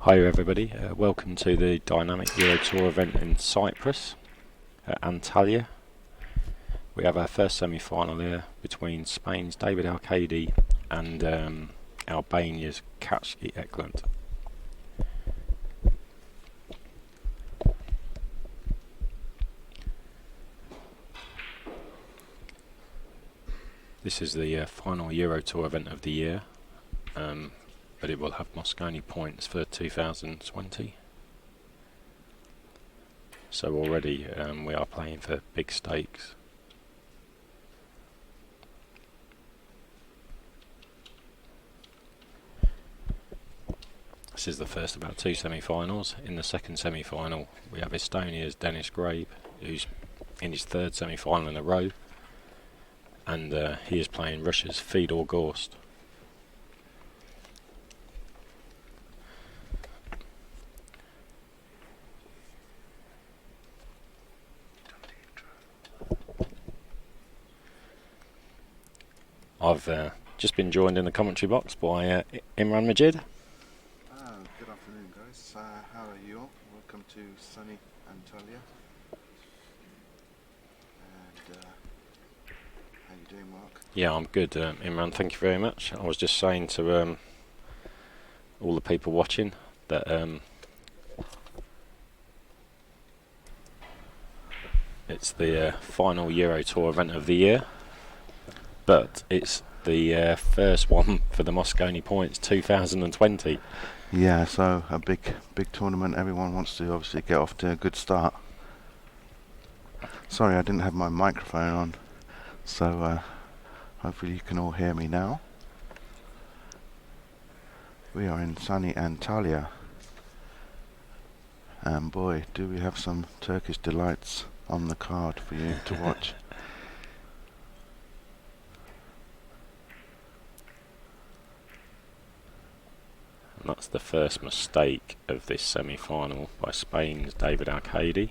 Hi everybody, welcome to the dynamic EUROTOUR event in Cyprus at Antalya. We have our first semi-final here between Spain's David ALCAIDE and Albania's Kaci EKLENT. This is the final EUROTOUR event of the year, but it will have Mosconi points for 2020. So already we are playing for big stakes. This is the first of our two semi-finals. In the second semi-final we have Estonia's Dennis Grabe, who's in his third semi-final in a row, and he is playing Russia's Fedor Gorst. I've just been joined in the commentary box by Imran Majid. Good afternoon, guys. How are you all? Welcome to sunny Antalya. And how you doing, Mark? Yeah, I'm good, Imran. Thank you very much. I was just saying to all the people watching that it's the final EUROTOUR event of the year, but it's the first one for the Mosconi points 2020. Yeah, so a big tournament. Everyone wants to obviously get off to a good start. Sorry, I didn't have my microphone on, so hopefully you can all hear me now. We are in sunny Antalya, and boy, do we have some Turkish delights on the card for you to watch. And that's the first mistake of this semi-final by Spain's David ALCAIDE.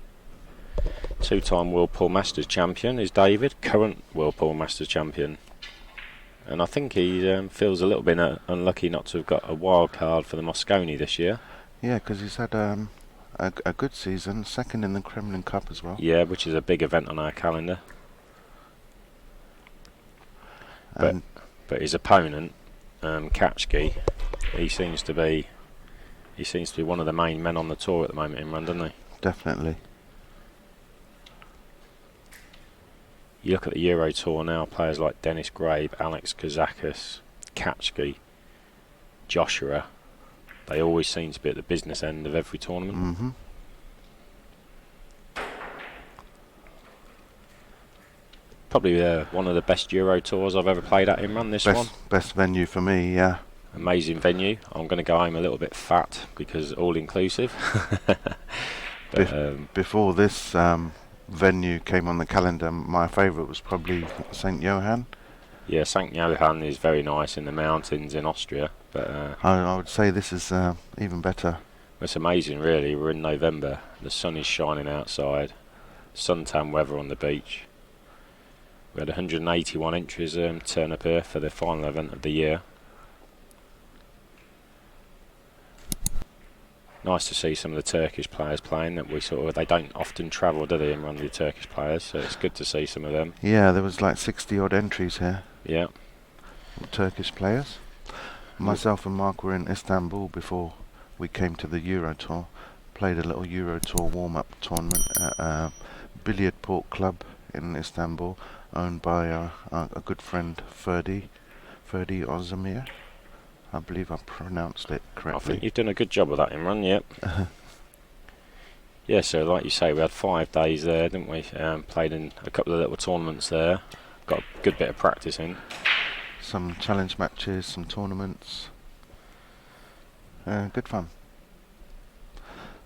Two-time Whirlpool Masters champion is David, current Whirlpool Masters champion. And I think he feels a little bit unlucky not to have got a wild card for the Mosconi this year. Yeah, because he's had a good season, second in the Kremlin Cup as well. Yeah, which is a big event on our calendar. But his opponent, Kaci, he seems to be one of the main men on the tour at the moment, Imran, doesn't he? Definitely. You look at the EUROTOUR now, players like Dennis Grabe, Alex Kazakis, Kaci, Joshua, they always seem to be at the business end of every tournament. Mm-hmm. Probably one of the best EUROTOURs I've ever played at, Imran, this one. Best venue for me, yeah. Amazing venue. I'm going to go home a little bit fat because all-inclusive. Before this venue came on the calendar, my favourite was probably St. Johann. Yeah, St. Johann is very nice in the mountains in Austria. But I would say this is even better. It's amazing, really. We're in November. The sun is shining outside. Suntan weather on the beach. We had 181 entries turn up here for the final event of the year. Nice to see some of the Turkish players playing. They don't often travel, do they, and run the Turkish players? So it's good to see some of them. Yeah, there was like 60 odd entries here. Yeah. Turkish players. Myself and Mark were in Istanbul before we came to the EUROTOUR. Played a little EUROTOUR warm-up tournament at a Billiard Club in Istanbul, owned by a good friend, Ferdi Ozdemir. I believe I pronounced it correctly. I think you've done a good job of that, Imran, yep. Yeah, so like you say, we had 5 days there, didn't we? Played in a couple of little tournaments there. Got a good bit of practice in. Some challenge matches, some tournaments. Good fun.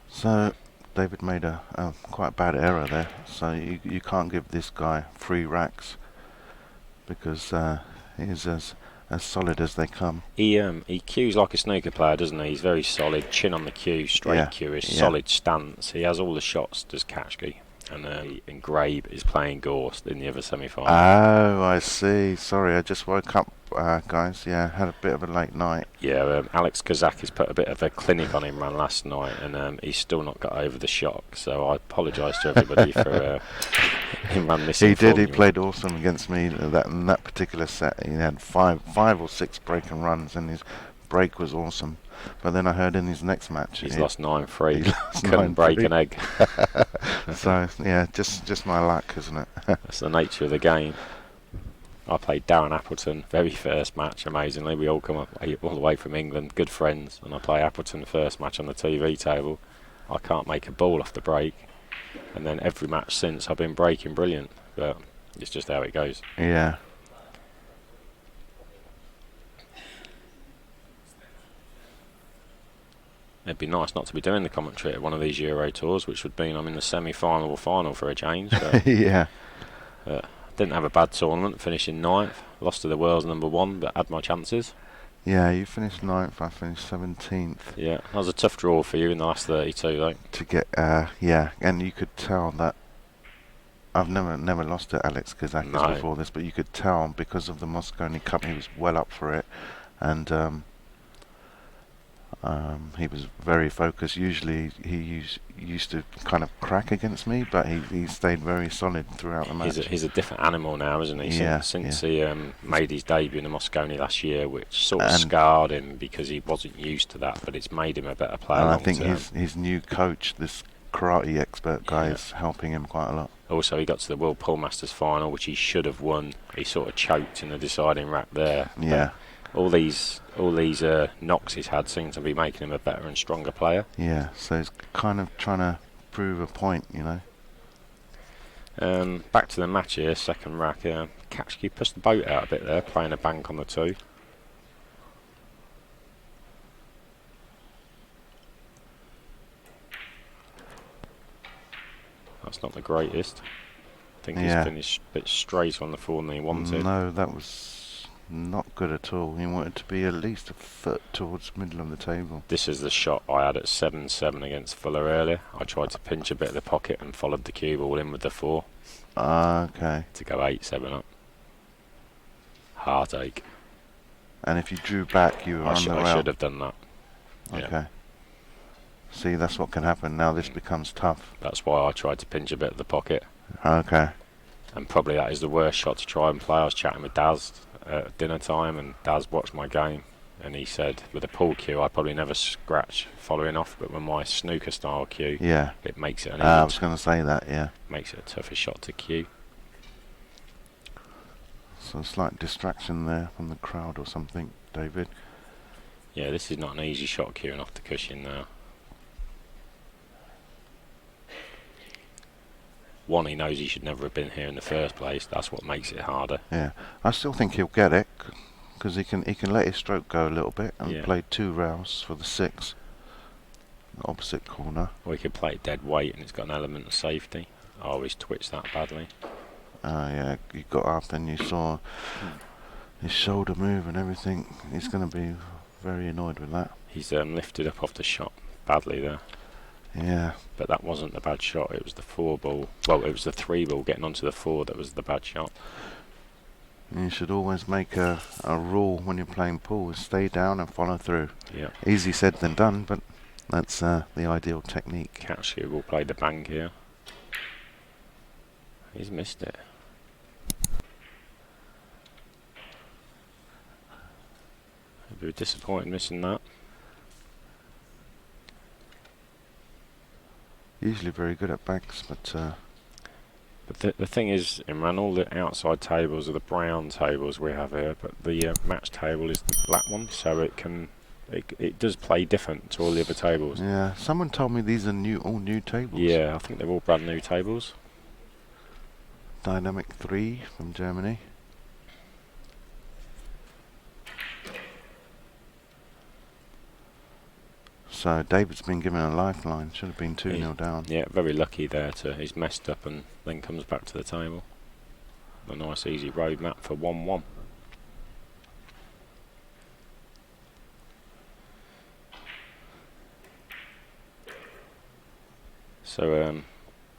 So David made a quite bad error there. So you can't give this guy 3 racks because he's as solid as they come. He cues like a snooker player, doesn't he? He's very solid, chin on the cue, straight cue, solid stance. He has all the shots, does Kaci. And Grabe is playing Gorst in the other semi-final. Oh, I see. Sorry, I just woke up guys. Yeah, had a bit of a late night. Yeah, Alex Kazakis put a bit of a clinic on Imran last night, and he's still not got over the shock. So I apologise to everybody for Imran missing. He did. He played awesome against me in that particular set. He had five or six break and runs, and his break was awesome. But then I heard in his next match he's lost 9-3. Couldn't break an egg. So yeah, just my luck, isn't it? That's the nature of the game. I played Darren Appleton very first match. Amazingly, we all come up all the way from England, good friends, and I play Appleton first match on the TV table. I can't make a ball off the break, and then every match since I've been breaking brilliant. But it's just how it goes. Yeah. It'd be nice not to be doing the commentary at one of these Euro tours, which would mean I'm in the semi-final or final for a change. But yeah. Didn't have a bad tournament, finishing 9th. Lost to the world's #1, but had my chances. Yeah, you finished 9th, I finished 17th. Yeah, that was a tough draw for you in the last 32, though. To get, yeah, and you could tell that I've never lost to Alex Kazakis before this, but you could tell because of the Mosconi Cup, he was well up for it, and he was very focused. Usually he used to kind of crack against me, but he stayed very solid throughout the match. He's a different animal now, isn't he? Yeah, since he made his debut in the Mosconi last year, which sort of scarred him because he wasn't used to that, but it's made him a better player. And I think his new coach, this karate expert guy, is helping him quite a lot. Also, he got to the World Pool Masters final, which he should have won. He sort of choked in the deciding rack there. Yeah. All these knocks he's had seem to be making him a better and stronger player. Yeah, so he's kind of trying to prove a point, you know. Back to the match here, second rack. Kaci pushed the boat out a bit there, playing a bank on the 2. That's not the greatest. I think he's finished a bit straight on the 4 than he wanted. No, that was not good at all. He wanted to be at least a foot towards the middle of the table. This is the shot I had at 7-7 against Fuller earlier. I tried to pinch a bit of the pocket and followed the cue ball in with the 4. Okay. To go 8-7 up. Heartache. And if you drew back, you were on the rail. I should have done that. Okay. Yeah. See, that's what can happen. Now this becomes tough. That's why I tried to pinch a bit of the pocket. Okay. And probably that is the worst shot to try and play. I was chatting with Daz at dinner time, and Daz watched my game, and he said with a pool cue I'd probably never scratch following off, but with my snooker style cue, it makes it I was going to say that, yeah. Makes it a tougher shot to cue. So a slight distraction there from the crowd or something, David. Yeah, this is not an easy shot cueing off the cushion now. One, he knows he should never have been here in the first place. That's what makes it harder. Yeah, I still think he'll get it because he can let his stroke go a little bit and play 2 rails for the 6, the opposite corner. Or he could play it dead weight and it's got an element of safety. Oh, he's twitched that badly. Yeah, you got up and you saw his shoulder move and everything. He's going to be very annoyed with that. He's lifted up off the shot badly there. Yeah. But that wasn't the bad shot, it was the 4 ball. Well, it was the 3 ball getting onto the 4 that was the bad shot. You should always make a rule when you're playing pool, is stay down and follow through. Yeah. Easy said than done, but that's the ideal technique. Kaci will play the bank here. He's missed it. I'd be disappointed missing that. Usually very good at banks, but the thing is, Imran, all the outside tables are the brown tables we have here, but the match table is the black one, so it does play different to all the other tables. Yeah, someone told me these are all new tables. Yeah, I think they're all brand new tables. Dynamic 3 from Germany. So David's been given a lifeline. Should have been 2-0 down. Yeah, very lucky there. He's messed up and then comes back to the table. A nice easy road map for 1-1. So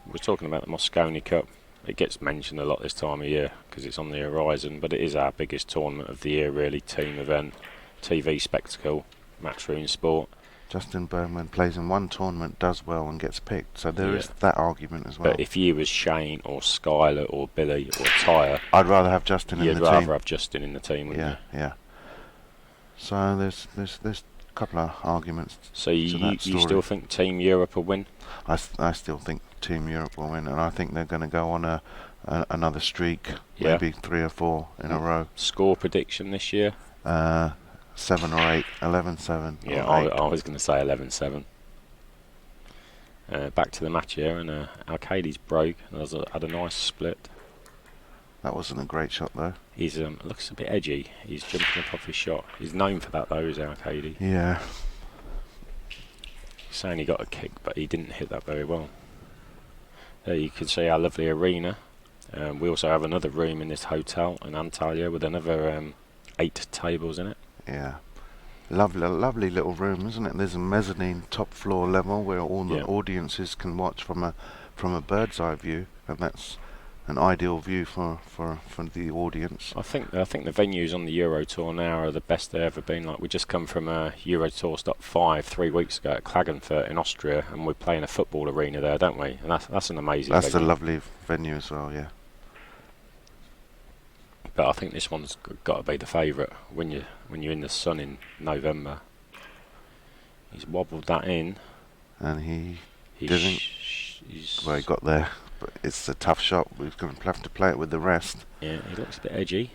we're talking about the Mosconi Cup. It gets mentioned a lot this time of year because it's on the horizon, but it is our biggest tournament of the year, really. Team event, TV spectacle, matchroom sport. Justin Bergman plays in one tournament, does well and gets picked, so there is that argument as well. But if you was Shane or Skylar or Billy or Tyre, I'd rather have Justin in the team. You'd rather have Justin in the team, wouldn't you? Yeah. So there's a couple of arguments. So you still think Team Europe will win? I still think Team Europe will win, and I think they're going to go on another streak, maybe 3 or 4 in a row. Score prediction this year? 7 or 8, 11-7. Yeah, I was going to say 11-7. Back to the match here, and ALCAIDE's broke and had a nice split. That wasn't a great shot though. He's looks a bit edgy. He's jumping up off his shot. He's known for that though, is ALCAIDE. Yeah. He's saying he got a kick, but he didn't hit that very well. There you can see our lovely arena. We also have another room in this hotel in Antalya with another 8 tables in it. Yeah. Lovely little room, isn't it? There's a mezzanine top floor level where all the audiences can watch from a bird's eye view, and that's an ideal view for the audience. I think the venues on the EUROTOUR now are the best they've ever been. Like, we just come from a EUROTOUR Stop 5 3 weeks ago at Klagenfurt in Austria, and we're playing a football arena there, don't we? And that's an amazing That's venue. a lovely venue as well, yeah. But I think this one's got to be the favourite when you're in the sun in November. He's wobbled that in, and he didn't. Well, he got there, but it's a tough shot. We're going to have to play it with the rest. Yeah, he looks a bit edgy.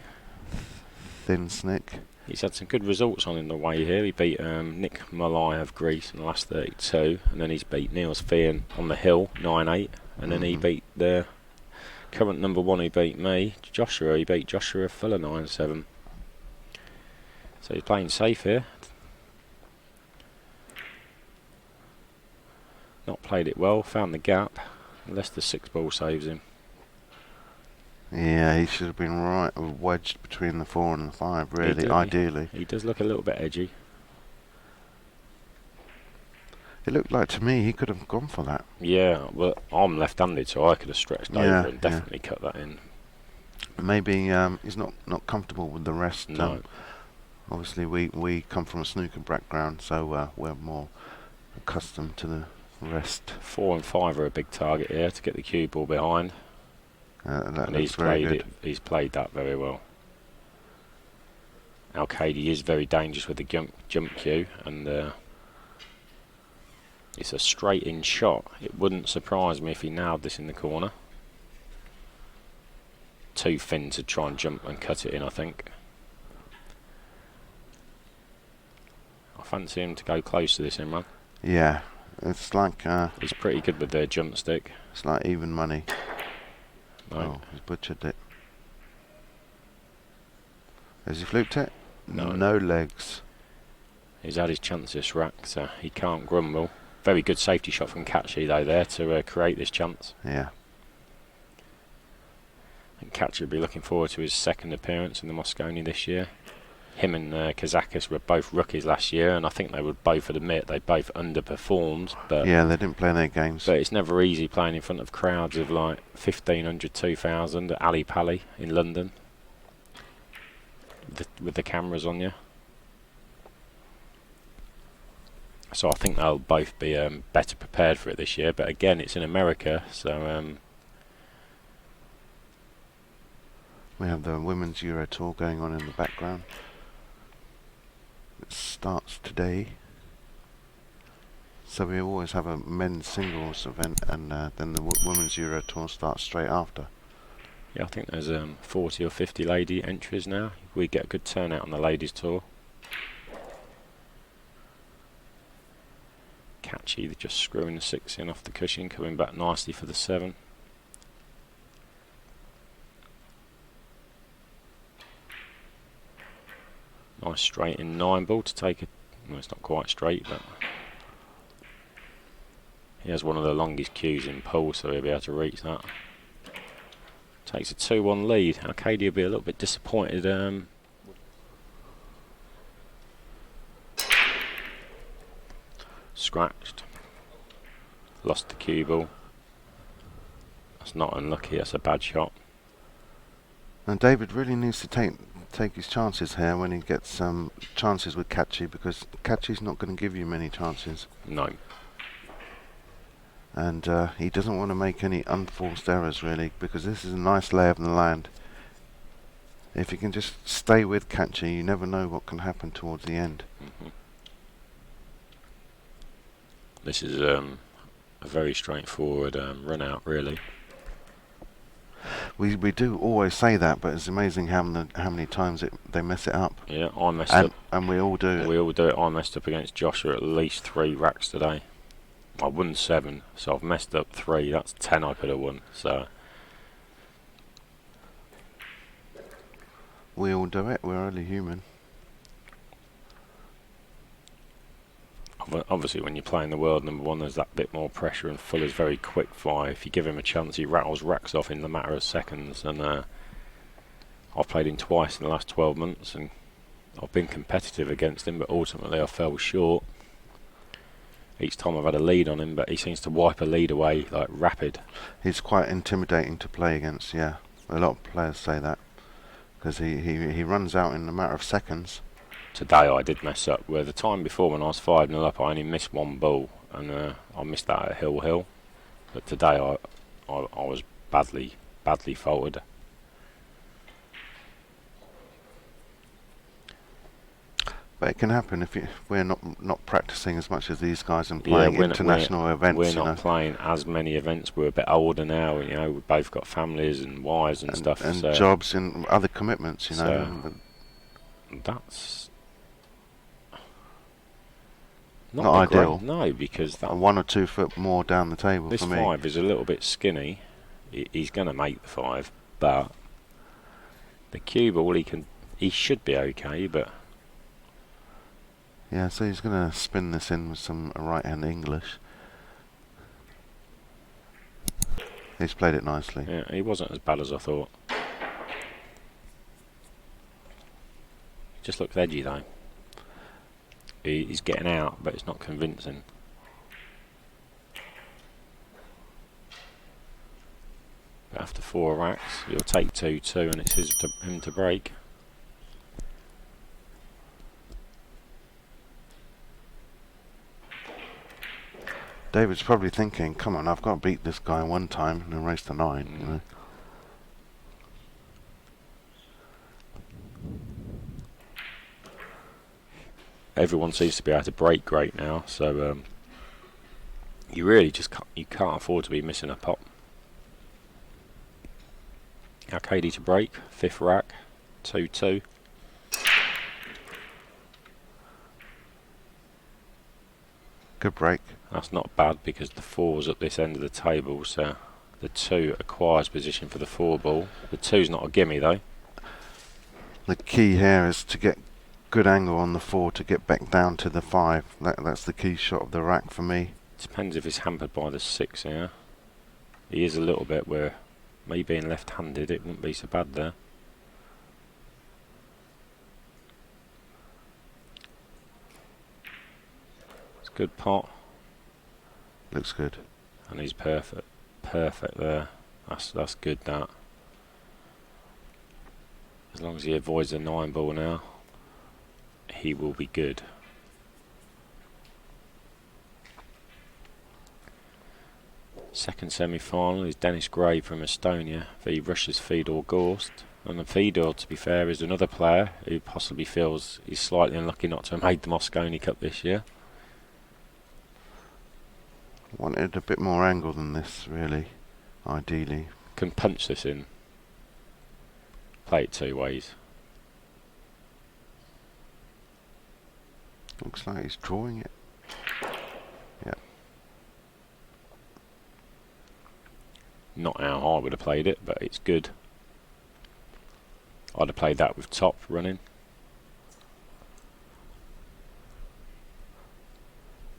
Thin snick. He's had some good results on in the way here. He beat Nick Malai of Greece in the last 32, and then he's beat Niels Fian on the hill 9-8, and then he beat the current number 1 who beat me, Joshua. He beat Joshua Fuller 9-7. So he's playing safe here. Not played it well, found the gap. Leicester 6-ball saves him. Yeah, he should have been right wedged between the 4 and the 5, really, ideally. He does look a little bit edgy. It looked like to me he could have gone for that. Yeah, well, I'm left-handed, so I could have stretched over and definitely cut that in. Maybe he's not comfortable with the rest. No. Obviously, we come from a snooker background, so we're more accustomed to the rest. 4 and 5 are a big target here to get the cue ball behind. And he's played that very well. ALCAIDE is very dangerous with the jump cue, and it's a straight-in shot. It wouldn't surprise me if he nailed this in the corner. Too thin to try and jump and cut it in, I think. I fancy him to go close to this, Imran. Yeah, it's like... he's pretty good with their jump stick. It's like even money. No. Oh, he's butchered it. Has he fluked it? No. No legs. He's had his chance this rack, so he can't grumble. Very good safety shot from Kaci though there to create this chance. Yeah. And Kaci will be looking forward to his second appearance in the Mosconi this year. Him and Kazakis were both rookies last year, and I think they would both admit they both underperformed. But yeah, they didn't play their games. But it's never easy playing in front of crowds of like 1,500, 2,000 at Ali Pali in London with the cameras on you. So I think they'll both be better prepared for it this year. But again, it's in America, so... we have the Women's EuroTour going on in the background. It starts today. So we always have a men's singles event, and then the Women's EuroTour starts straight after. Yeah, I think there's 40 or 50 lady entries now. We get a good turnout on the ladies' tour. Kaci just screwing the 6 in off the cushion, coming back nicely for the 7. Nice straight in 9 ball to take it. Well, it's not quite straight, but he has one of the longest cues in pool, so he'll be able to reach that. Takes a 2-1 lead. ALCAIDE will be a little bit disappointed. Scratched. Lost the cue ball. That's not unlucky, that's a bad shot. And David really needs to take his chances here when he gets some chances with Kaci, because Kaci's not going to give you many chances. No. And he doesn't want to make any unforced errors really, because this is a nice lay of the land. If you can just stay with Kaci, you never know what can happen towards the end. This is a very straightforward run out, really. We do always say that, but it's amazing how many times they mess it up. Yeah, I messed up. And we all do it. We all do it. I messed up against Joshua at least 3 racks today. I won 7, so I've messed up 3. That's 10 I could have won. So we all do it. We're only human. obviously when you're playing the world number 1, there's that bit more pressure, and Fuller's very quick fire. If you give him a chance, he rattles racks off in the matter of seconds. And I've played him twice in the last 12 months, and I've been competitive against him, but ultimately I fell short. Each time I've had a lead on him, but he seems to wipe a lead away like rapid. He's quite intimidating to play against, yeah. A lot of players say that, because he runs out in a matter of seconds. Today I did mess up, where the time before when I was 5-0 up I only missed 1 ball, and I missed that at Hill. But today I was badly faulted. But it can happen if we're not practicing as much as these guys and playing international events. We're not playing as many events. We're a bit older now. You know, we've both got families and wives and stuff, and so jobs and other commitments. You know, that's not ideal. No, because that 1 or 2 foot more down the table. This for me. 5 is a little bit skinny. He's going to make the 5, but the cue ball he should be okay, but. Yeah, so he's going to spin this in with some right-hand English. He's played it nicely. Yeah, he wasn't as bad as I thought. Just looks edgy though. He's getting out, but it's not convincing. But after 4 racks, you'll take 2-2, and it's him to break. David's probably thinking, come on, I've got to beat this guy one time and then race to 9, you know. Everyone seems to be able to break great now, so you really just can't afford to be missing a pot. ALCAIDE to break, 5th rack, 2-2. Good break. That's not bad, because the 4's at this end of the table, so the 2 acquires position for the 4 ball. The 2's not a gimme though. The key here is to get good angle on the 4 to get back down to the 5. That's the key shot of the rack for me. Depends if he's hampered by the 6 here. He is a little bit, where me being left-handed, it wouldn't be so bad there. It's a good pot. Looks good. And he's perfect there. That's good, that. As long as he avoids the 9 ball now, he will be good. Second semi-final is Dennis Gray from Estonia v Russia's Fedor Gorst. And Fedor, to be fair, is another player who possibly feels he's slightly unlucky not to have made the Mosconi Cup this year. Wanted a bit more angle than this, really, ideally. Can punch this in. Play it 2 ways. Looks like he's drawing it. Yeah. Not how I would have played it, but it's good. I'd have played that with top running.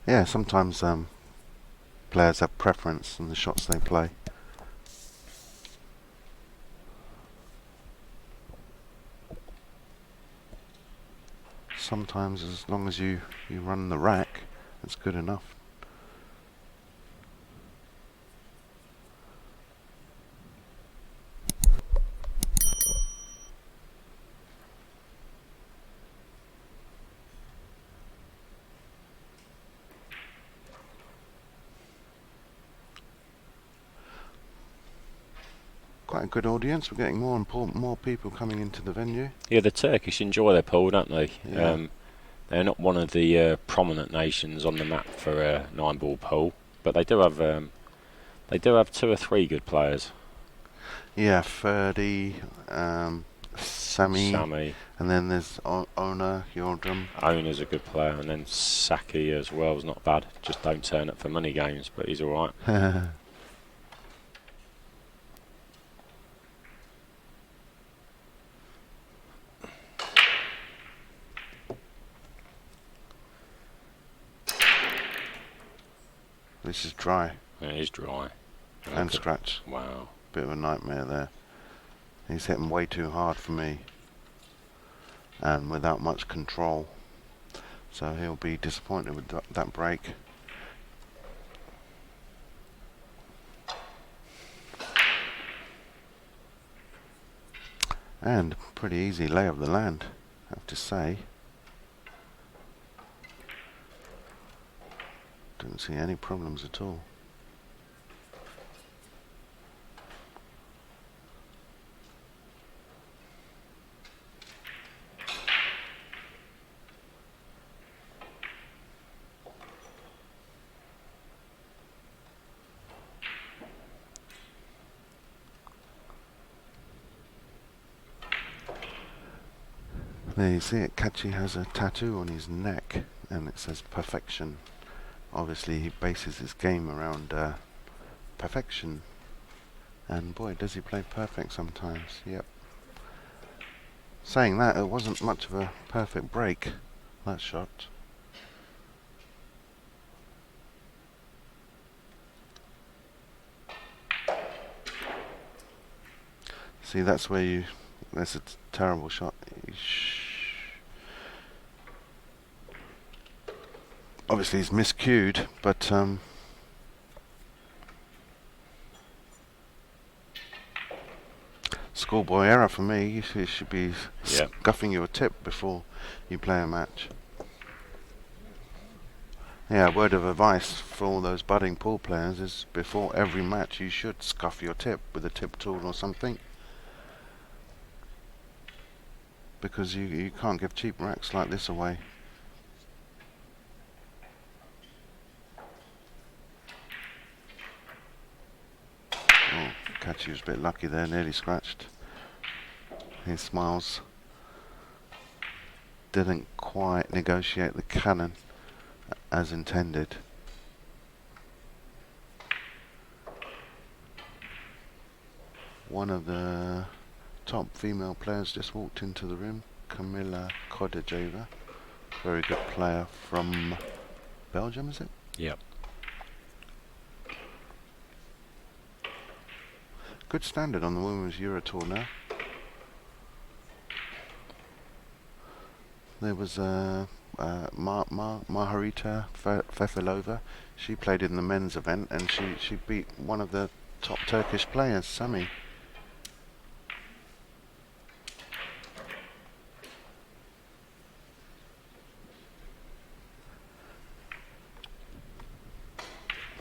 Yeah, sometimes players have preference in the shots they play. Sometimes, as long as you run the rack, it's good enough. quite a good audience. We're getting more people coming into the venue. Yeah, the Turkish enjoy their pool, don't they? Yeah. They're not one of the prominent nations on the map for a 9-ball pool, but they do have 2 or 3 good players. Yeah, Ferdy, Sami, Sami, and then there's Ona Yordrum. Ona's a good player, and then Saki as well is not bad. Just don't turn up for money games, but he's all right. This is dry. It is dry. And scratch. Wow. Bit of a nightmare there. He's hitting way too hard for me. And without much control. So he'll be disappointed with that break. And pretty easy lay of the land, I have to say. Don't see any problems at all. There you see it, Kaci has a tattoo on his neck and it says perfection. Obviously he bases his game around perfection. And boy, does he play perfect sometimes, yep. Saying that, it wasn't much of a perfect break, that shot. See, that's where that's a terrible shot. Obviously he's miscued, but schoolboy error for me. You should be scuffing your tip before you play a match. Yeah, word of advice for all those budding pool players is before every match you should scuff your tip with a tip tool or something. Because you can't give cheap racks like this away. Oh, Kaci was a bit lucky there, nearly scratched. His smiles didn't quite negotiate the cannon as intended. One of the top female players just walked into the room, Kamila Kodajeva. Very good player from Belgium, is it? Yep. Good standard on the Women's EuroTour now. There was Margarita Fefilova. She played in the men's event and she beat one of the top Turkish players, Sami.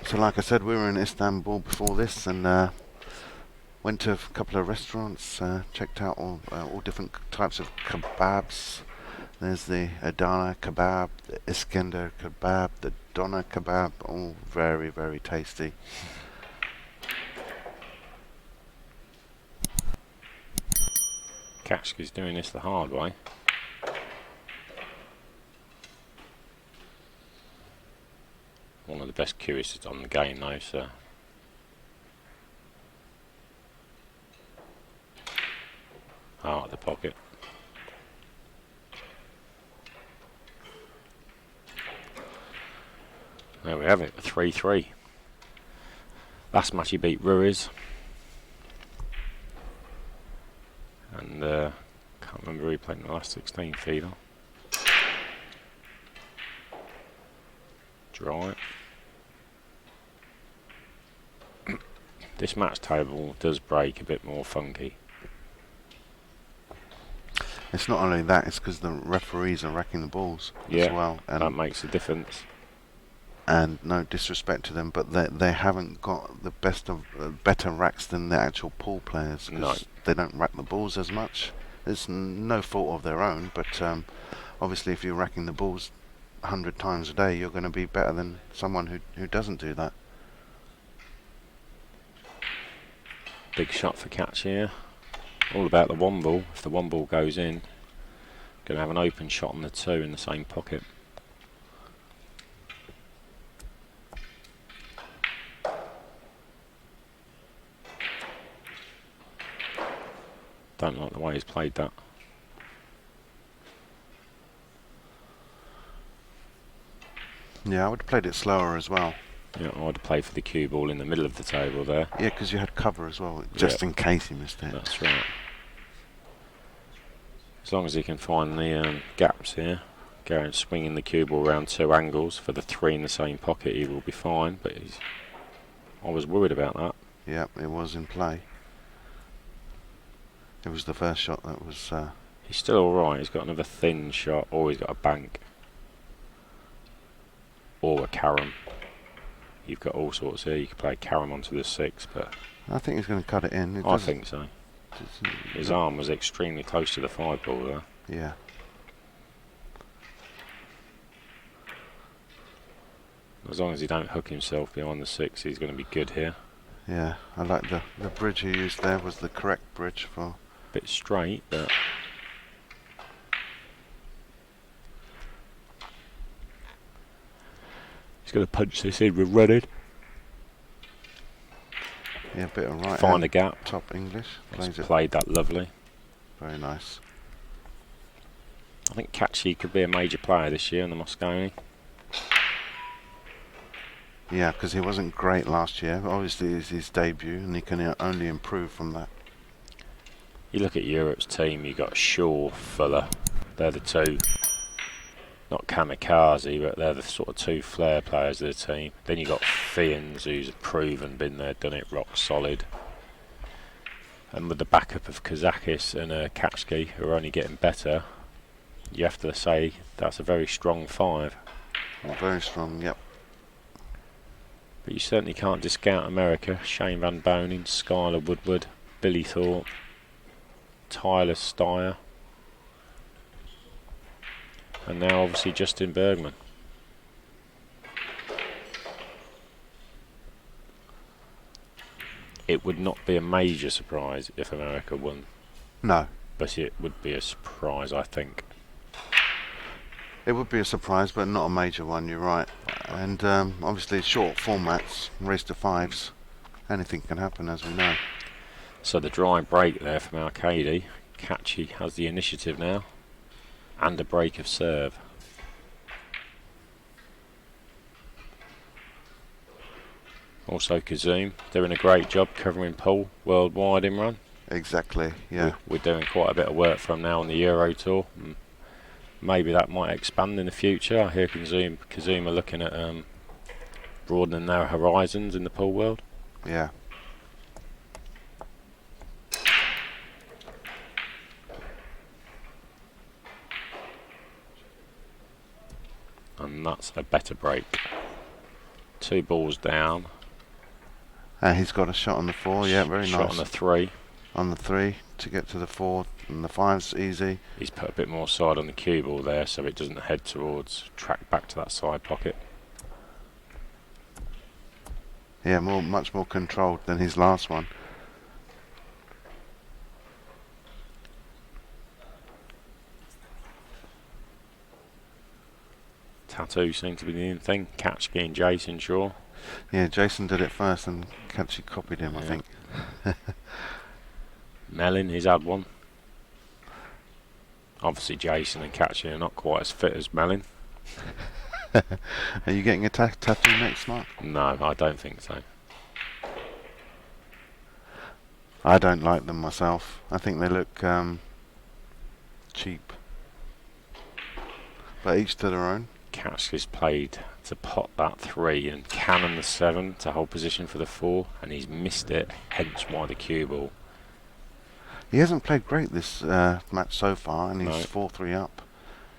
So like I said, we were in Istanbul before this and went to a couple of restaurants, checked out all different types of kebabs. There's the Adana kebab, the Iskender kebab, the doner kebab, all very, very tasty. Kaczki's doing this the hard way. One of the best curiouses on the game though, so. Out of the pocket. There we have it, 3-3. Last match he beat Ruiz. And can't remember who he played in the last 16 feeder. Draw it. This match table does break a bit more funky. It's not only that, it's because the referees are racking the balls as well. And that makes a difference. and no disrespect to them, but they haven't got the best of better racks than the actual pool players, No. because they don't rack the balls as much. It's no fault of their own, but obviously if you're racking the balls 100 times a day, you're going to be better than someone who doesn't do that. Big shot for Kaci here. All about the one ball. If the one ball goes in, going to have an open shot on the two in the same pocket. Don't like the way he's played that. Yeah, I would have played it slower as well. Yeah, I would have played for the cue ball in the middle of the table there. Yeah, because you had cover as well, just in case he missed it. That's right. As long as he can find the gaps here, going swinging the cue ball around two angles for the three in the same pocket, he will be fine. But I was worried about that. Yeah, it was in play. It was the first shot that was... He's still alright. He's got another thin shot, or he's got a bank. Or a carom. You've got all sorts here. You can play carom onto the six, but... I think he's going to cut it in. I think so. His arm was extremely close to the five ball there. Yeah. As long as he don't hook himself behind the six, he's going to be good here. Yeah, I like the bridge he used there was the correct bridge for... Bit straight, but... He's going to punch this in with running. Yeah, a bit of right. Find a gap. Top English. He's played that lovely. Very nice. I think Kaci could be a major player this year in the Mosconi. Yeah, because he wasn't great last year. Obviously, it's his debut, and he can only improve from that. You look at Europe's team, you've got Shaw, Fuller. They're the two, not kamikaze, but they're the sort of two flair players of the team. Then you've got Fiends, who's proven, been there, done it, rock solid. And with the backup of Kazakis and Kaci, who are only getting better, you have to say that's a very strong five. Very strong, yep. But you certainly can't discount America. Shane Van Bonen, Skylar Woodward, Billy Thorpe, Tyler Steyer, and now obviously Justin Bergman. It would not be a major surprise if America won. No. But it would be a surprise, I think. It would be a surprise, but not a major one, you're right. And obviously short formats, race to fives, anything can happen, as we know. So the dry break there from ALCAIDE. Kaci has the initiative now, and a break of serve. Also Kazum doing a great job covering pool worldwide, Imran. Exactly, yeah. We're doing quite a bit of work for him now on the Euro Tour. Maybe that might expand in the future. I hear Kazum are looking at broadening their horizons in the pool world. Yeah. And that's a better break. Two balls down. He's got a shot on the four, yeah, very nice. Shot on the three. On the three to get to the four, and the five's easy. He's put a bit more side on the cue ball there so it doesn't head towards, track back to that side pocket. Yeah, much more controlled than his last one. Tattoo seems to be the new thing. Kaci and Jason Shaw. Yeah, Jason did it first and Kaci copied him, I think. Mellin, he's had one. Obviously Jason and Kaci are not quite as fit as Mellin. Are you getting a tattoo next, Mark? No, I don't think so. I don't like them myself. I think they look cheap. But each to their own. Kaci's played to pot that three and cannon the seven to hold position for the four, and he's missed it, hence why the cue ball. He hasn't played great this match so far, and he's 4-3 up.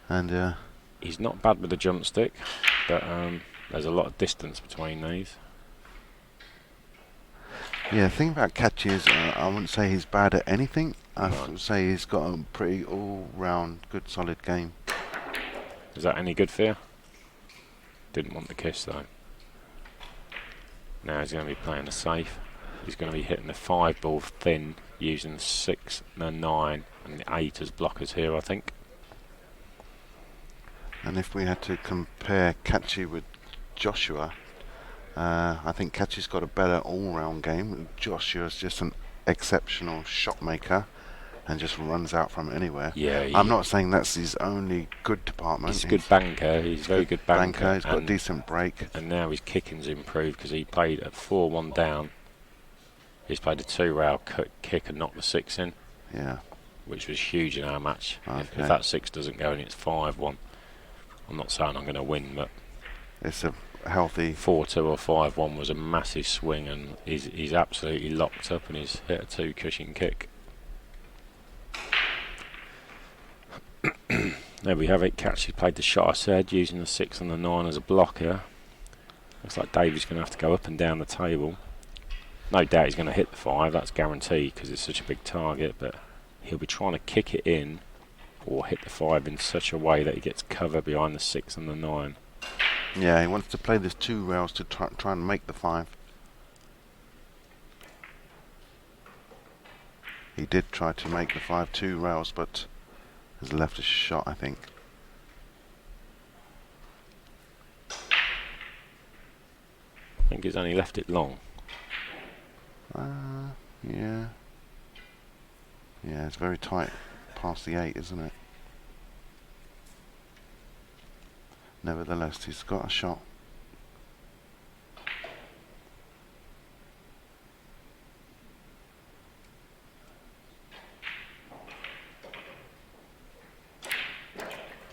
And he's not bad with the jump stick, but There's a lot of distance between these. Yeah, the thing about Kaci is I wouldn't say he's bad at anything. I Right. would say he's got a pretty all-round good solid game. Is that any good for you? Didn't want the kiss though. Now he's going to be playing the safe. He's going to be hitting the 5 ball thin, using the 6, the 9 and the 8 as blockers here, I think. And if we had to compare Kaci with Joshua, I think Kaci's got a better all-round game. Joshua's just an exceptional shot maker and just runs out from anywhere. Yeah, I'm not saying that's his only good department. He's a good banker. He's a very good banker. He's got a decent break. And now his kicking's improved because he played at 4-1 down. He's played a 2-rail kick and knocked the 6 in. Yeah. Which was huge in our match. Okay. If that 6 doesn't go in, it's 5-1. I'm not saying I'm going to win, but it's a healthy 4-2 or 5-1 was a massive swing, and he's absolutely locked up, and he's hit a 2 cushion kick. There we have it. Kaci played the shot I said, using the 6 and the 9 as a blocker. Looks like David's going to have to go up and down the table. No doubt he's going to hit the 5, that's guaranteed because it's such a big target, but he'll be trying to kick it in or hit the 5 in such a way that he gets cover behind the 6 and the 9. Yeah, he wants to play this 2 rails to try and make the 5. He did try to make the 5 2 rails, but has left a shot, I think. I think he's only left it long. Yeah. Yeah, it's very tight past the 8, isn't it? Nevertheless, he's got a shot.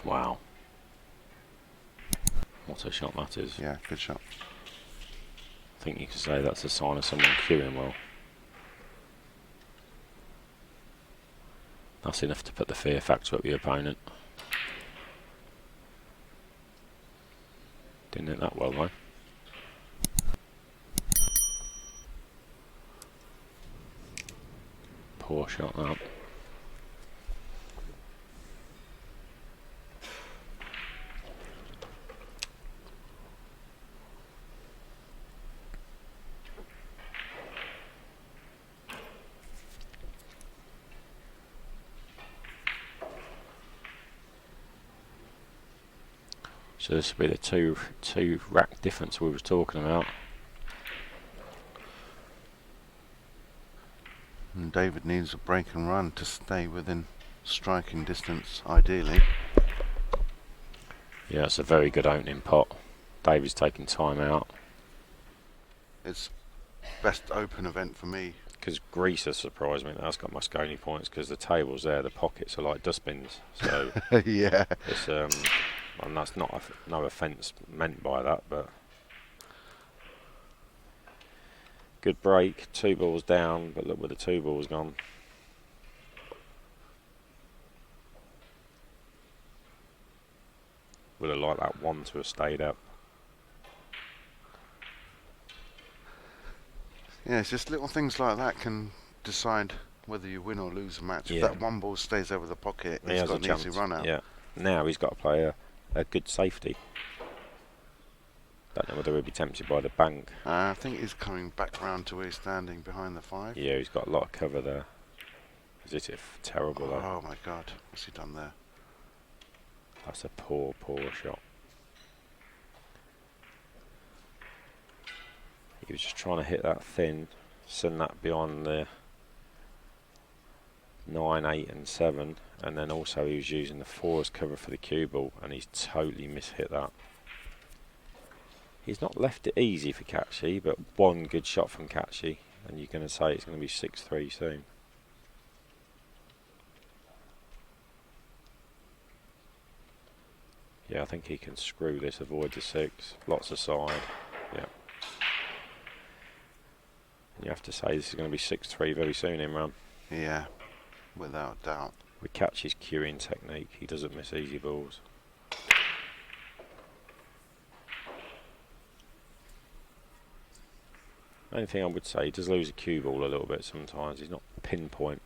Wow. What a shot that is. Yeah, good shot. I think you could say that's a sign of someone cueing well. That's enough to put the fear factor up your opponent. Didn't hit that well though. Poor shot that. So this will be the two rack difference we were talking about. And David needs a break and run to stay within striking distance, ideally. Yeah, it's a very good opening pot. David's taking time out. It's best open event for me. Because Greece has surprised me. That's got Mosconi points because the tables there, the pockets are like dustbins. So yeah. it's and that's not no offence meant by that, but good break. 2 balls down, but look where the 2 balls gone. Would have liked that 1 to have stayed up. Yeah, it's just little things like that can decide whether you win or lose a match. Yeah. If that 1 ball stays over the pocket, He he's has got a an easy chance. run out. Yeah. Now he's got to play a good safety. Don't know whether he'll be tempted by the bank. I think he's coming back round to where he's standing behind the 5. Yeah, he's got a lot of cover there. Is it terrible though? Oh my god, what's he done there? That's a poor shot. He was just trying to hit that thin, send that beyond the 9, 8 and 7, and then also he was using the 4 as cover for the cue ball, and he's totally mishit that. He's not left it easy for Kaci, but 1 good shot from Kaci, and you're going to say it's going to be 6-3 soon. Yeah, I think he can screw this, avoid the 6, lots of side, yeah. And you have to say this is going to be 6-3 very soon, Imran. Yeah, without doubt. With Kaci's cueing technique, he doesn't miss easy balls. Only thing I would say, he does lose a cue ball a little bit sometimes. He's not pinpoint.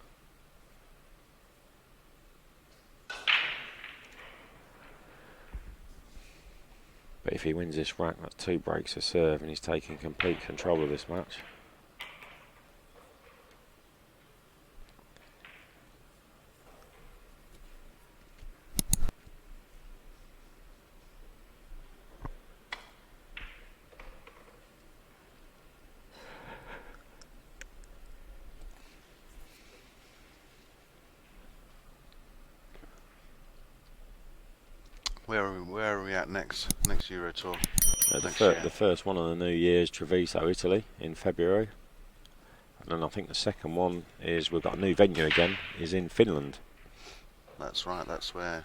But if he wins this rack, that's 2 breaks a serve, and he's taking complete control of this match. Where are we at next Euro Tour? The first one on the New Year's, Treviso, Italy, in February. And then I think the second one is, we've got a new venue again, is in Finland. That's right, that's where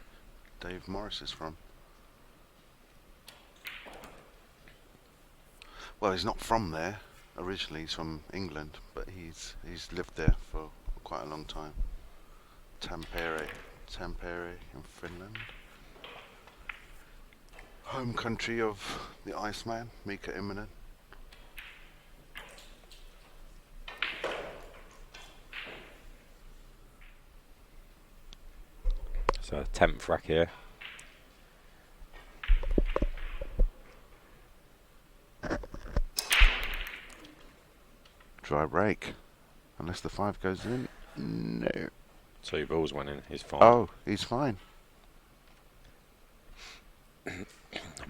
Dave Morris is from. Well, he's not from there originally, he's from England, but he's lived there for quite a long time. Tampere in Finland. Home country of the Iceman, Mika Immonen. So 10th rack here. Dry break. Unless the 5 goes in. No. 2 balls went in, he's fine. Oh, he's fine.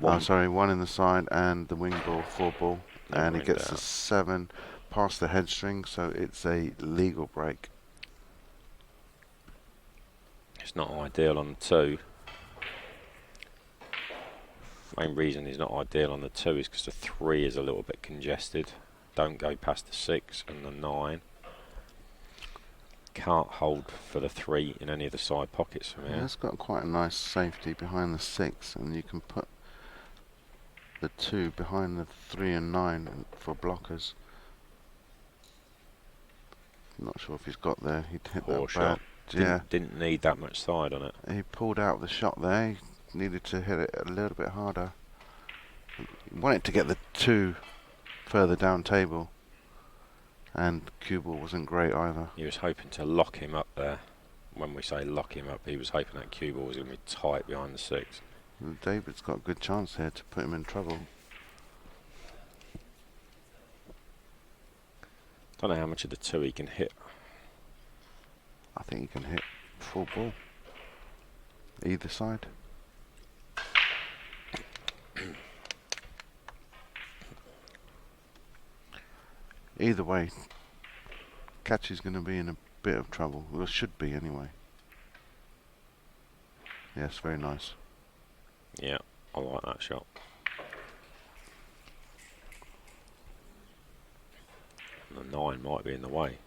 Oh, sorry, 1 in the side and the wing ball, 4 ball. And he gets a 7 past the head string, so it's a legal break. It's not ideal on the 2. Main reason he's not ideal on the 2 is because the 3 is a little bit congested. Don't go past the 6 and the 9. Can't hold for the 3 in any of the side pockets from here. Yeah, it's got quite a nice safety behind the 6, and you can put the 2 behind the 3 and 9 for blockers. Not sure if he's got there. He'd hit Poor that shot. bad. Yeah, Didn't need that much side on it. he pulled out the shot there. He needed to hit it a little bit harder. He wanted to get the 2 further down table, and cue ball wasn't great either. He was hoping to lock him up there. When we say lock him up, he was hoping that cue ball was going to be tight behind the 6. David's got a good chance here to put him in trouble. Don't know how much of the 2 he can hit. I think he can hit full ball. Either side. Either way, Kaci's going to be in a bit of trouble. Well, should be anyway. Yes, very nice. Yeah, I like that shot. And the 9 might be in the way.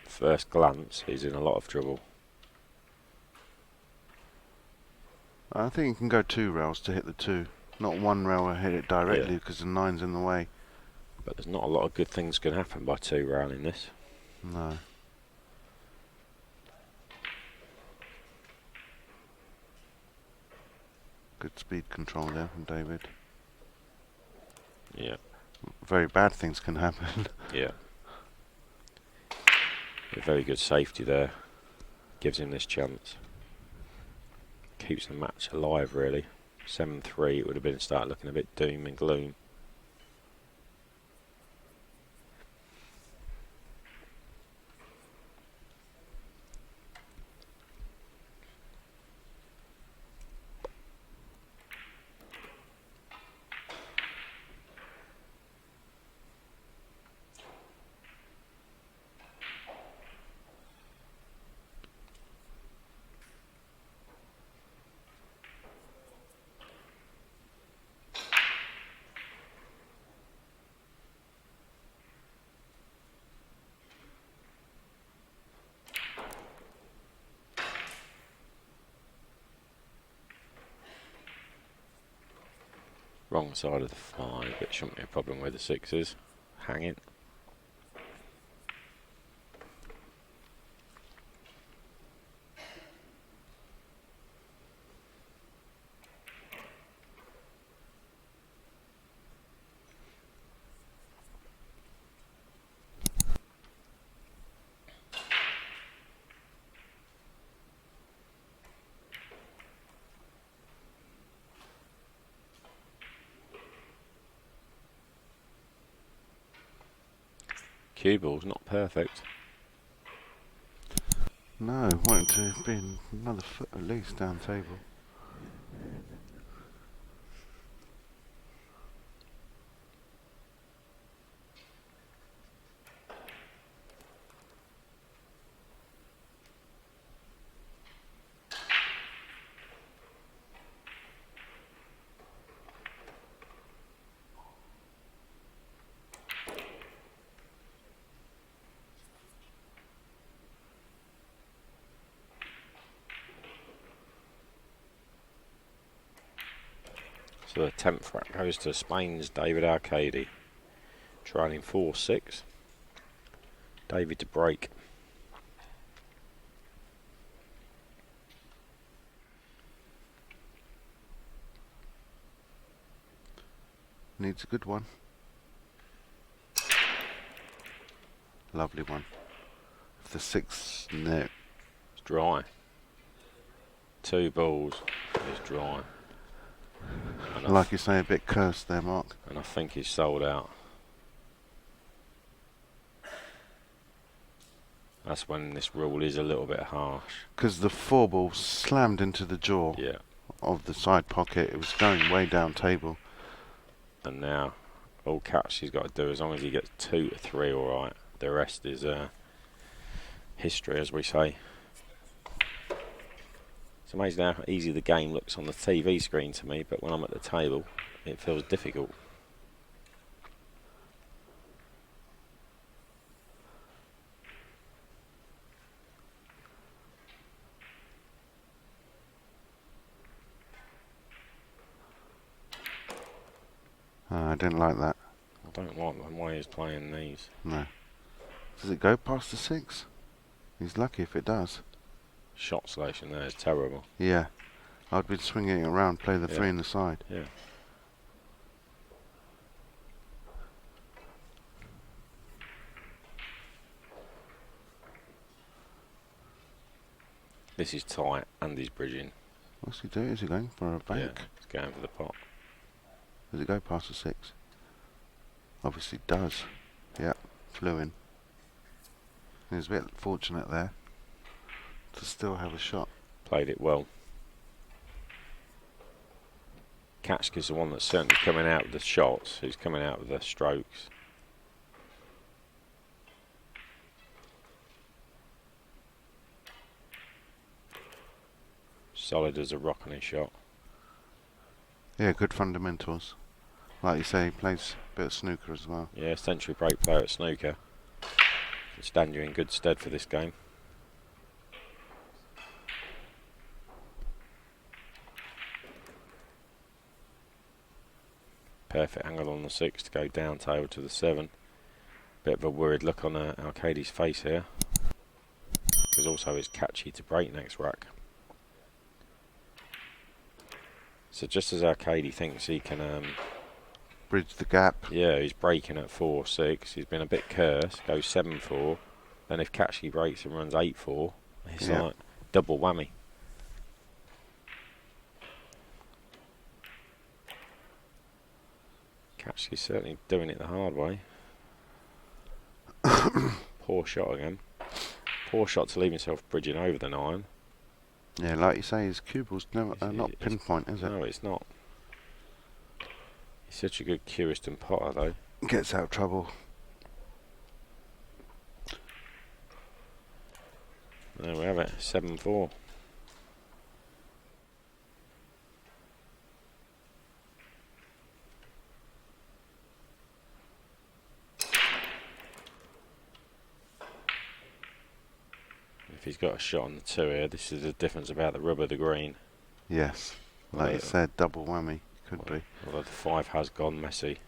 First glance, he's in a lot of trouble. I think you can go 2 rails to hit the 2. Not 1 rail and hit it directly because the 9's in the way. But there's not a lot of good things can happen by 2 rail in this. No. Good speed control there from David. Yeah. Very bad things can happen. Yeah. A very good safety there. Gives him this chance. Keeps the match alive really. 7-3, it would have been start looking a bit doom and gloom. Wrong side of the 5, but shouldn't be a problem with the 6s. Hang it. Cue ball's not perfect. No, wanting to be another foot at least down table. So the 10th rack goes to Spain's David ALCAIDE, trailing 4-6. David to break. Needs a good one. Lovely one. If the 6, no. It's dry. 2 balls is dry. And Like you say, a bit cursed there, Mark. And I think he's sold out. That's when this rule is a little bit harsh. Because the 4 ball slammed into the jaw of the side pocket. It was going way down table. And now, all Kaci's got to do, as long as he gets 2 to 3 alright, the rest is history, as we say. It's amazing how easy the game looks on the TV screen to me, but when I'm at the table, it feels difficult. I didn't like that. I don't like the way he's playing these. No. Does it go past the 6? He's lucky if it does. Shot selection there is terrible. Yeah. I'd been swinging it around, play the 3 in the side. Yeah. This is tight and he's bridging. What's he doing? Is he going for a bank? Yeah, he's going for the pot. Does it go past the 6? Obviously it does. Yep, flew in. He was a bit fortunate there to still have a shot. Played it well. Kaci is the one that's certainly coming out with the shots. He's coming out with the strokes. Solid as a rock on his shot. Yeah, good fundamentals. Like you say, he plays a bit of snooker as well. Yeah, century break player at snooker. Can stand you in good stead for this game. Perfect angle on the 6 to go down tail to the 7. Bit of a worried look on ALCAIDE's face here. Because also it's Kaci to break next rack. So just as ALCAIDE thinks he can bridge the gap. Yeah, he's breaking at 4-6. He's been a bit cursed. Goes 7-4. Then if Kaci breaks and runs 8-4, it's like double whammy. Kaci's certainly doing it the hard way. Poor shot again. Poor shot to leave himself bridging over the 9. Yeah, like you say, his cue ball's not pinpoint, is it? No, it's not. He's such a good curist and potter, though. Gets out of trouble. There we have it, 7-4. If he's got a shot on the 2 here, this is the difference about the rubber, the green. Yes, like you said, double whammy, could be. Although the 5 has gone messy.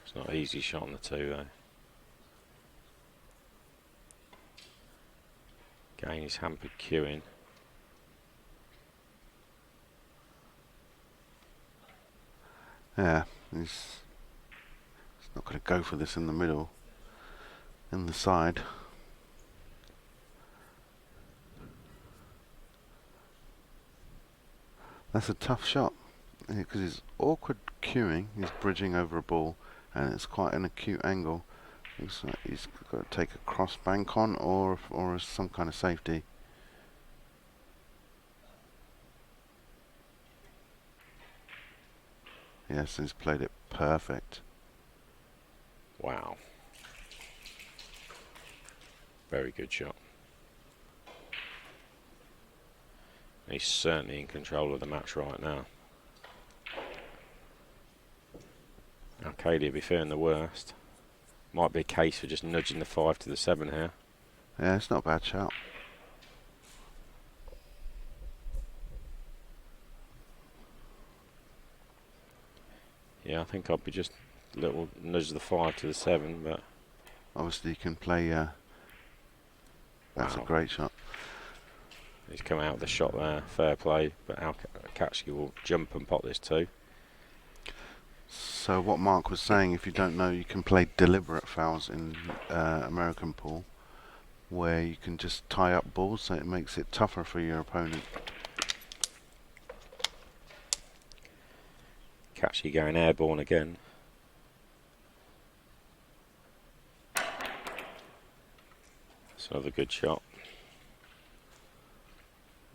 It's not an easy shot on the 2 though. Again, he's hampered queuing. Yeah, he's not going to go for this in the middle, in the side. That's a tough shot because he's awkward cueing. He's bridging over a ball, and it's quite an acute angle. Looks like he's got to take a cross bank on, or some kind of safety. Yes, he's played it perfect. Wow. Very good shot. He's certainly in control of the match right now. ALCAIDE will be fearing the worst. Might be a case for just nudging the 5 to the 7 here. Yeah, it's not a bad shot. Yeah, I think I'll be just a little nudge the 5 to the 7, but Obviously, you can play. That's wow. a great shot. He's come out with the shot there, fair play, but Kaci will jump and pot this too. So what Mark was saying, if you don't know, you can play deliberate fouls in American pool, where you can just tie up balls, so it makes it tougher for your opponent. Kaci going airborne again. That's another good shot.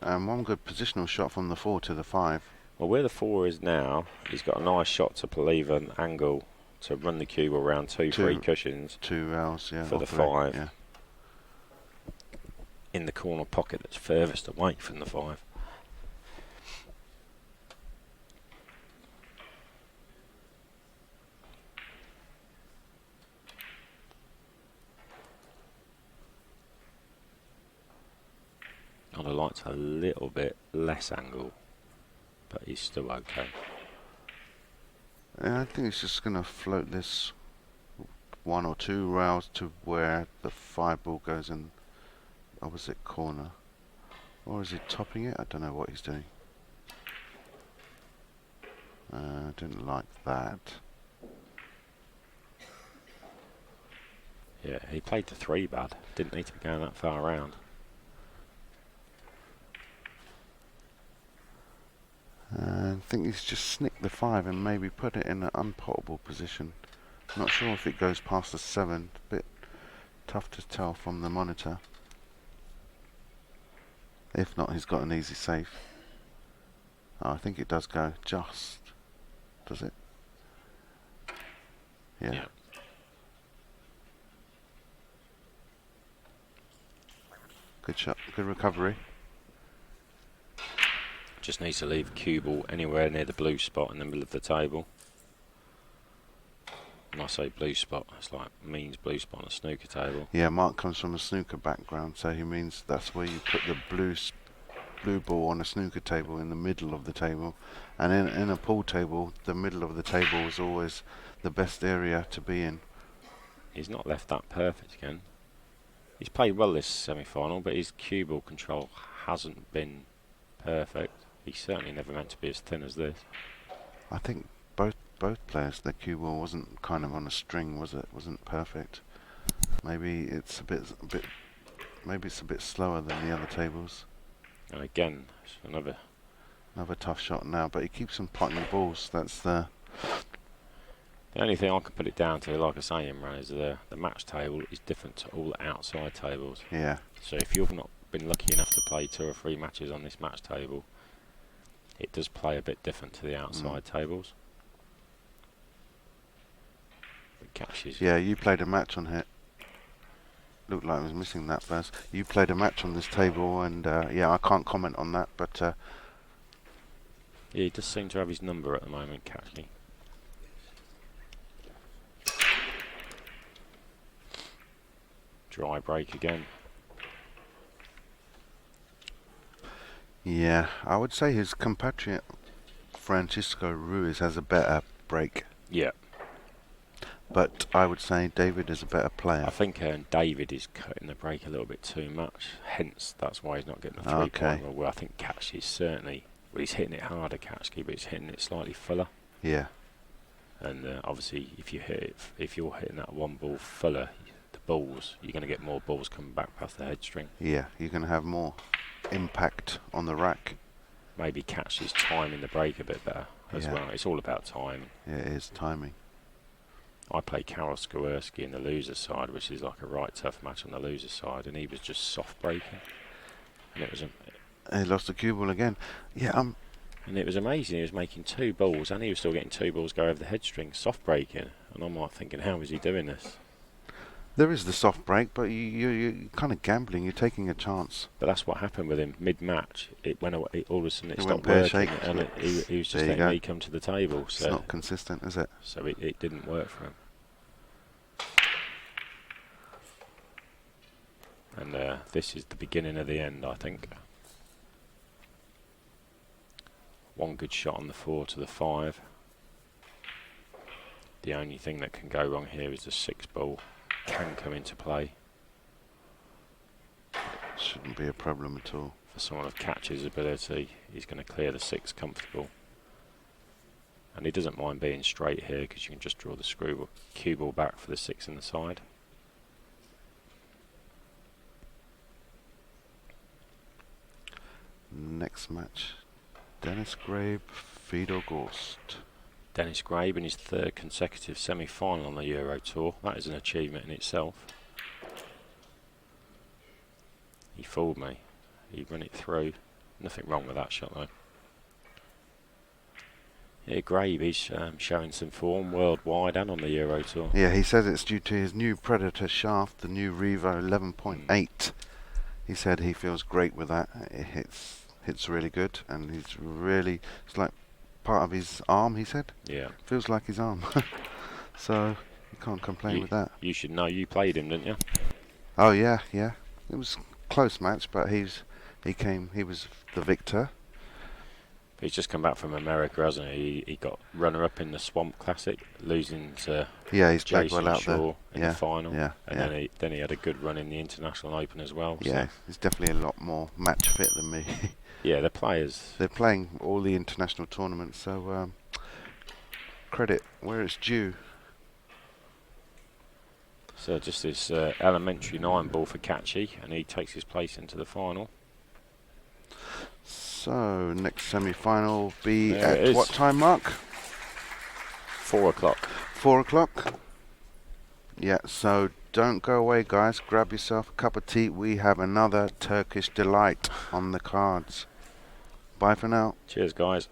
One good positional shot from the 4 to the 5. Well, where the 4 is now, he's got a nice shot to leave an angle to run the cue around 2-3 cushions. 2 rails, yeah. For the 5. Yeah. In the corner pocket that's furthest away from the 5. I'd have liked a little bit less angle, but he's still okay. Yeah, I think he's just going to float this 1 or 2 rails to where the 5 ball goes in opposite corner. Or is he topping it? I don't know what he's doing. Didn't like that. Yeah, he played the 3 bad. Didn't need to be going that far around. I think he's just snicked the 5 and maybe put it in an unpottable position. Not sure if it goes past the 7. A bit tough to tell from the monitor. If not, he's got an easy safe. Oh, I think it does go just. Does it? Yeah. Good shot. Good recovery. Just needs to leave a cue ball anywhere near the blue spot in the middle of the table. When I say blue spot, it's like means blue spot on a snooker table. Yeah, Mark comes from a snooker background, so he means that's where you put the blue ball on a snooker table in the middle of the table. And in a pool table, the middle of the table is always the best area to be in. He's not left that perfect again. He's played well this semi-final, but his cue ball control hasn't been perfect. He's certainly never meant to be as thin as this. I think both players, their cue ball wasn't kind of on a string, was it? Wasn't perfect. Maybe it's a bit slower than the other tables. And again, it's another tough shot now, but he keeps on potting the balls. That's the only thing I can put it down to, like I say, Imran, is the match table is different to all the outside tables. Yeah. So if you've not been lucky enough to play 2 or 3 matches on this match table, it does play a bit different to the outside tables. Catches. Yeah, you played a match on here. Looked like I was missing that first. You played a match on this table, and yeah, I can't comment on that, but yeah, he does seem to have his number at the moment, Kaci. Dry break again. yeah, I would say his compatriot Francisco Ruiz has a better break. Yeah. But I would say David is a better player. I think David is cutting the break a little bit too much. Hence, that's why he's not getting the 3-point. Well, I think Kaci is certainly. Well, he's hitting it harder, Kaci, but he's hitting it slightly fuller. Yeah. And obviously, if you're hitting that 1 ball fuller, the balls, you're going to get more balls coming back past the head string. Yeah, you're going to have more impact on the rack. maybe catch his time in the break a bit better as well. It's all about time. Yeah, it is timing. I played Karol Skawerski in the loser side, which is like a right tough match on the loser side, and he was just soft breaking. And it was he lost the cue ball again. Yeah, and it was amazing. He was making 2 balls, and he was still getting 2 balls go over the headstring, soft breaking. And I'm like thinking, how is he doing this? there is the soft break, but you're kind of gambling. You're taking a chance. But that's what happened with him mid-match. It went away, all of a sudden it It stopped went working, pear-shaped. and he was just letting me come to the table. It's So not consistent, is it? So it didn't work for him. And this is the beginning of the end, I think. One good shot on the 4 to the 5. The only thing that can go wrong here is the 6 ball can come into play. Shouldn't be a problem at all. For someone of Kaci's ability, he's going to clear the 6 comfortable. And he doesn't mind being straight here because you can just draw the cue ball back for the 6 in the side. Next match, Dennis Grabe, Fedor Gorst. Dennis Grabe in his 3rd consecutive semi-final on the Euro Tour. That is an achievement in itself. He fooled me. He run it through. Nothing wrong with that shot though. Yeah, Grabe, he's showing some form worldwide and on the Euro Tour. Yeah, he says it's due to his new Predator shaft, the new Revo 11.8. He said he feels great with that. It hits really good, and it's like part of his arm, he said. Yeah. Feels like his arm. So you can't complain with that. You should know, you played him, didn't you? Oh yeah. It was a close match, but he was the victor. He's just come back from America, hasn't he? He got runner-up in the Swamp Classic, losing to He's played Jason well out Shaw there. in the final. And then he had a good run in the International Open as well. Yeah, so. he's definitely a lot more match fit than me. Yeah, the players. They're playing all the international tournaments, so credit where it's due. So just this elementary 9 ball for Kaci, and he takes his place into the final. So next semi-final will be There it at is. what time, Mark? 4 o'clock. 4 o'clock. Yeah, so don't go away, guys. Grab yourself a cup of tea. We have another Turkish delight on the cards. Bye for now. Cheers, guys.